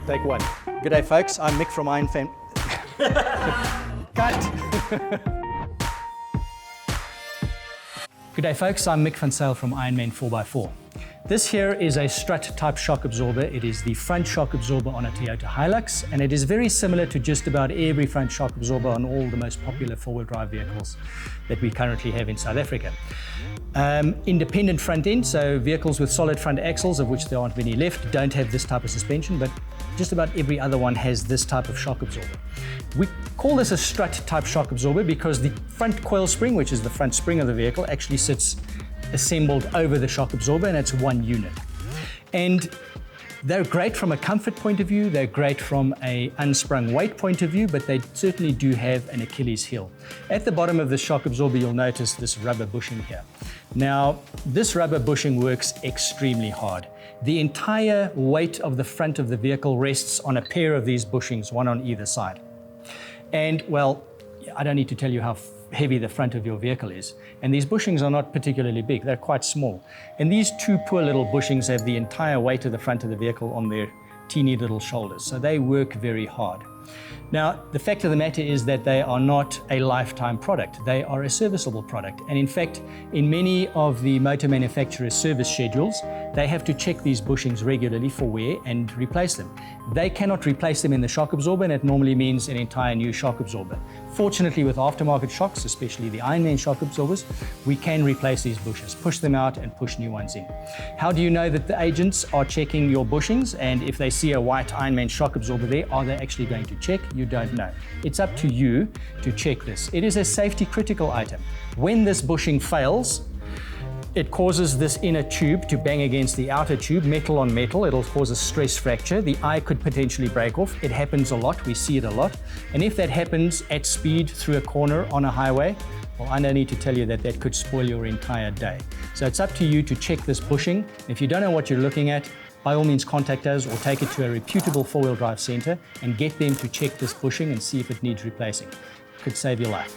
Take one. G'day folks, I'm Mick from Ironman. Cut! G'day folks, I'm Mick van Zyl from Ironman 4x4. This here is a strut type shock absorber. It is the front shock absorber on a Toyota Hilux, and it is very similar to just about every front shock absorber on all the most popular four-wheel drive vehicles that we currently have in South Africa. Independent front end, so vehicles with solid front axles, of which there aren't many left, don't have this type of suspension, but just about every other one has this type of shock absorber. We call this a strut type shock absorber because the front coil spring, which is the front spring of the vehicle, actually sits assembled over the shock absorber, and it's one unit. And they're great from a comfort point of view, they're great from an unsprung weight point of view, but they certainly do have an Achilles heel. At the bottom of the shock absorber, you'll notice this rubber bushing here. Now, this rubber bushing works extremely hard. The entire weight of the front of the vehicle rests on a pair of these bushings, one on either side. And well, I don't need to tell you how heavy the front of your vehicle is. And these bushings are not particularly big, they're quite small. And these two poor little bushings have the entire weight of the front of the vehicle on their teeny little shoulders. So they work very hard. Now, the fact of the matter is that they are not a lifetime product. They are a serviceable product. And in fact, in many of the motor manufacturers' service schedules, they have to check these bushings regularly for wear and replace them. They cannot replace them in the shock absorber, and it normally means an entire new shock absorber. Fortunately, with aftermarket shocks, especially the Ironman shock absorbers, we can replace these bushings, push them out and push new ones in. How do you know that the agents are checking your bushings? And if they see a white Ironman shock absorber there, are they actually going to check? You don't know. It's up to you to check this. It is a safety critical item. When this bushing fails, it causes this inner tube to bang against the outer tube, metal on metal. It'll cause a stress fracture. The eye could potentially break off. It happens a lot. We see it a lot. And if that happens at speed through a corner on a highway, well, I don't need to tell you that that could spoil your entire day. So it's up to you to check this bushing. If you don't know what you're looking at, by all means contact us or take it to a reputable four-wheel drive center and get them to check this bushing and see if it needs replacing. It could save your life.